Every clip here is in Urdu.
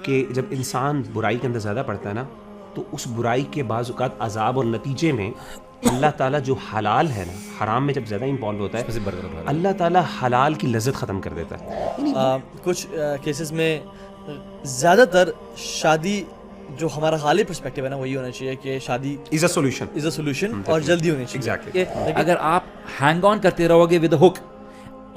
کہ جب انسان برائی کے اندر زیادہ پڑتا ہے نا تو اس برائی کے بعض اوقات عذاب اور نتیجے میں اللہ تعالیٰ جو حلال ہے نا، حرام میں جب زیادہ انوالو ہوتا ہے اللہ تعالیٰ حلال کی لذت ختم کر دیتا ہے. کچھ کیسز میں زیادہ تر شادی جو ہمارا غالب پرسپیکٹیو ہے نا وہی ہونا چاہیے کہ شادی از اے سولوشن اور جلدی ہونی چاہیے. ایگزیکٹلی. اگر آپ ہینگ آن کرتے رہو گے with ہوک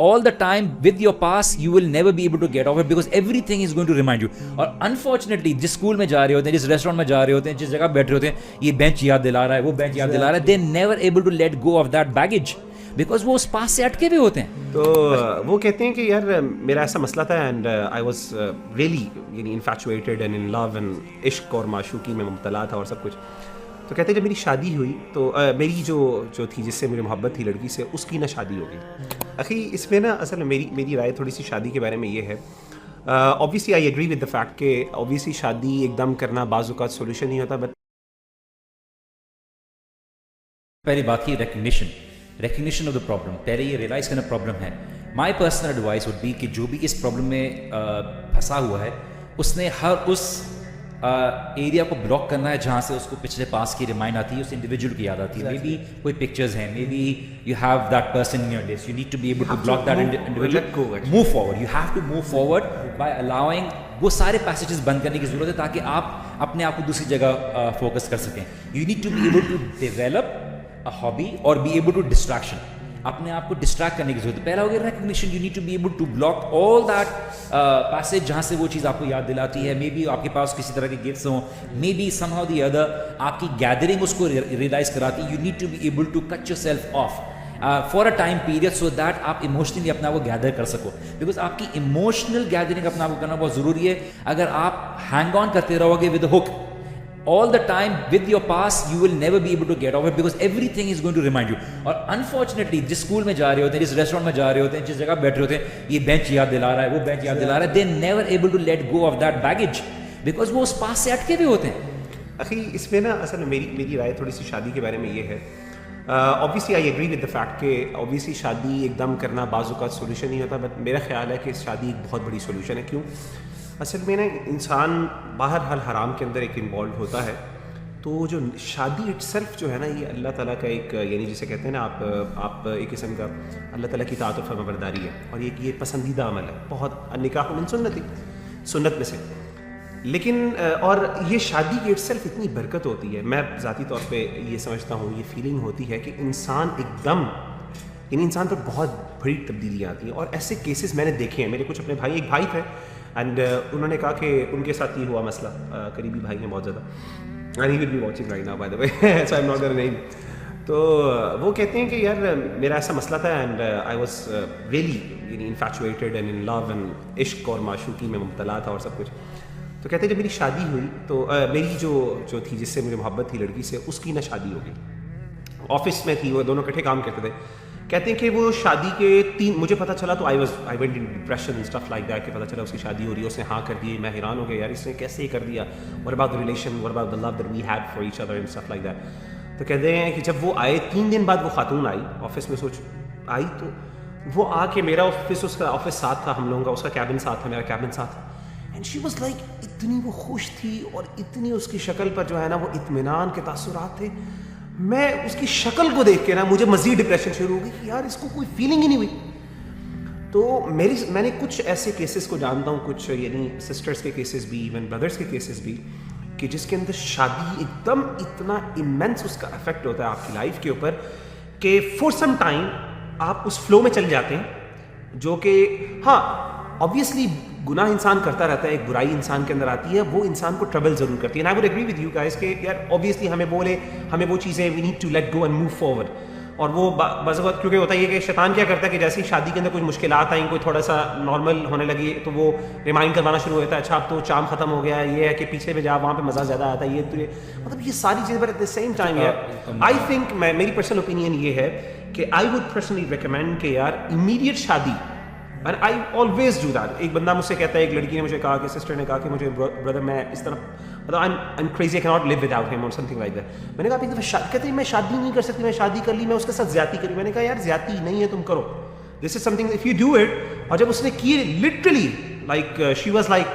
all the time with your past, you will never be able to get off it because everything is going to remind you. اور unfortunately جس اسکول میں جا رہے ہوتے ہیں، جس ریسٹورینٹ میں جا رہے ہوتے ہیں، جس جگہ بیٹھ رہے ہوتے ہیں، یہ بینچ یاد دلا رہا ہے، وہ بینچ یاد دلا رہا ہے، they never able to let go of that baggage because وہ اس پاس سے اٹکے ہوئے ہوتے ہیں. تو وہ کہتے ہیں کہ یار میرا ایسا مسئلہ تھا اینڈ آئی واز ریئلی یعنی انفیچویٹڈ اینڈ ان لو اینڈ عشق اور معشوقی میں مبتلا تھا اور سب کچھ. تو کہتے ہیں جب میری شادی ہوئی تو میری جو تھی جس سے مجھے محبت تھی لڑکی سے، اس کی نہ شادی ہو گئی. اخی اس میں نا اصل میری رائے تھوڑی سی شادی کے بارے میں یہ ہے. obviously I agree with the fact کہ obviously شادی ایک دم کرنا بعض اوقات سولوشن نہیں ہوتا. بٹ پہلی بات کی ریکگنیشن آف دا پرابلم، پہلے یہ ریئلائز کرنا پرابلم ہے. My personal advice would be کہ جو بھی اس پرابلم میں پھنسا ہوا ہے اس نے ہر اس ایریا کو بلاک کرنا ہے جہاں سے اس کو پچھلے پاس کی ریمائنڈ آتی ہے، اس انڈیویجول کی یاد آتی ہے. مے بی کوئی پکچرز ہیں، maybe you have that person in your list, you need to be able to block that individual. Move forward, you have to move forward by allowing وہ سارے پیسیجز بند کرنے کی ضرورت ہے تاکہ آپ اپنے آپ کو دوسری جگہ فوکس کر سکیں. You need to be able to develop a hobby اور بی ایبل ٹو ڈسٹریکشن، اپنے آپ کو ڈسٹریکٹ کرنے کی ضرورت ہے. پہلا ہو گیا recognition, you need to be able to block all that passage جہاں سے وہ چیز آپ کو یاد دلاتی ہے. مے بی آپ کے پاس کسی طرح کے گفٹس ہوں، maybe somehow the other آپ کی گیدرنگ اس کو ریئلائز کراتی ہے. You need to be able to cut yourself off for a time period so that آپ ایموشنلی اپنا وہ گیدر کر سکو، بیکاز آپ کی ایموشنل گیدرنگ اپنا وہ کرنا بہت ضروری ہے. اگر آپ ہینگ آن کرتے رہو گے with ہوک all the time with your past, you will never be able to get off it because everything is going to remind you. اور unfortunately جس اسکول میں جا رہے ہوتے ہیں، جس ریسٹورینٹ میں جا رہے ہوتے ہیں، جس جگہ بیٹھ رہے ہوتے ہیں، یہ بینچ یاد دلا رہا ہے، وہ بینچ یاد دلا رہا ہے، they never able to let go of that baggage because وہ اس پاس سے اٹکے ہوئے ہوتے ہیں. اخی اس میں نا اصل میری رائے تھوڑی سی شادی کے بارے میں یہ ہے. obviously I agree with the fact کہ obviously شادی ایک دم کرنا بعض اوقات سولوشن نہیں ہوتا. بٹ میرا خیال ہے کہ شادی ایک بہت بڑی سولوشن ہے. کیوں؟ اصل میں نا انسان باہر حرام کے اندر ایک انوالو ہوتا ہے. تو جو شادی اٹ سیلف جو ہے نا، یہ اللہ تعالیٰ کا ایک یعنی جسے کہتے ہیں نا آپ ایک قسم کا اللہ تعالیٰ کی اطاعت و فرمانبرداری ہے، اور یہ پسندیدہ عمل ہے بہت. نکاح من سنت میں سے. لیکن اور یہ شادی کی اٹ سیلف اتنی برکت ہوتی ہے. میں ذاتی طور پہ یہ سمجھتا ہوں، یہ فیلنگ ہوتی ہے کہ انسان ایک دم یعنی انسان پر بہت بڑی تبدیلیاں آتی ہیں. اور ایسے کیسز میں نے دیکھے ہیں. میرے کچھ اپنے ایک بھائی تھے اینڈ انہوں نے کہا کہ ان کے ساتھ یہ ہوا مسئلہ. قریبی بھائی ہیں بہت زیادہ، and he will be watching right now by the way so I'm not going to name. تو وہ کہتے ہیں کہ یار میرا ایسا مسئلہ تھا اینڈ آئی واز ریئلی یعنی انفیچویٹڈ اینڈ ان لو اینڈ عشق اور معشوقی میں مبتلا تھا اور سب کچھ. تو کہتے ہیں جب میری شادی ہوئی تو میری جو تھی جس سے مجھے محبت تھی لڑکی سے، اس کی نہ شادی ہو گئی. آفس میں تھی، وہ دونوں اکٹھے کام کرتے تھے. کہتے ہیں کہ وہ شادی کے مجھے پتہ چلا تو I went in depression and stuff like that کہ پتہ چلا اس کی شادی ہو رہی ہے. اس نے ہاں کر دی. میں حیران ہو گیا یار اس نے کیسے ہی کر دیا. what about the relation, what about the love that we had for each other and stuff like that. تو کہتے ہیں کہ جب وہ آئے 3 دن بعد وہ خاتون آئی آفس میں، سوچ آئی تو وہ آ کے میرا آفس، اس کا آفس ساتھ تھا ہم لوگوں کا، اس کا کیبن ساتھ تھا، میرا کیبن ساتھ تھا. اینڈ شی واز لائک اتنی وہ خوش تھی اور اتنی اس کی شکل پر جو ہے نا وہ اطمینان کے تاثرات تھے. میں اس کی شکل کو دیکھ کے نا مجھے مزید ڈپریشن شروع ہو گئی کہ یار اس کو کوئی فیلنگ ہی نہیں ہوئی. تو میں نے کچھ ایسے کیسز کو جانتا ہوں، کچھ یعنی سسٹرس کے کیسز بھی، ایون بردرس کے کیسز بھی، کہ جس کے اندر شادی ایک دم اتنا امینس اس کا افیکٹ ہوتا ہے آپ کی لائف کے اوپر کہ فور سم ٹائم آپ اس فلو میں چل جاتے ہیں. جو کہ ہاں obviously گناہ انسان کرتا رہتا ہے، ایک برائی انسان کے اندر آتی ہے، وہ انسان کو ٹربل ضرور کرتی ہے. And I would agree with you guys کہ یار obviously ہمیں وہ چیزیں we need to let go and move forward. اور وہ بعض اوقات کیونکہ ہوتا ہے کہ شیطان کیا کرتا ہے کہ جیسے ہی شادی کے اندر کچھ مشکلات آئیں، کوئی تھوڑا سا نارمل ہونے لگی تو وہ ریمائنڈ کروانا شروع ہوتا ہے، اچھا اب تو چام ختم ہو گیا ہے، یہ ہے کہ پیچھے پہ جا وہاں پہ مزہ زیادہ آتا ہے. یہ تو مطلب یہ ساری چیزیں پر ایٹ دا سیم ٹائم یار آئی تھنک میری پرسنل اوپینین یہ ہے کہ آئی وڈ پرسنلی ریکمینڈ کہ یار امیڈیٹ شادی. And I always do that. ایک بندہ مجھ سے کہتا ہے، ایک لڑکی نے مجھے کہا کہ سسٹر نے کہا کہ مجھے بردر میں اس طرح مطلب I'm crazy, I cannot live without him or something like that. میں نے کہا ایک دفعہ کہتے ہیں میں شادی نہیں کر سکتی، میں شادی کر لی، میں اس کے ساتھ زیادتی کری. میں نے کہا یار زیادتی نہیں ہے، تم کرو. This is something if you do it. اور جب اس نے کی literally like she was like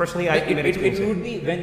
Personally, it would be when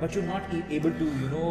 but you're not able to you know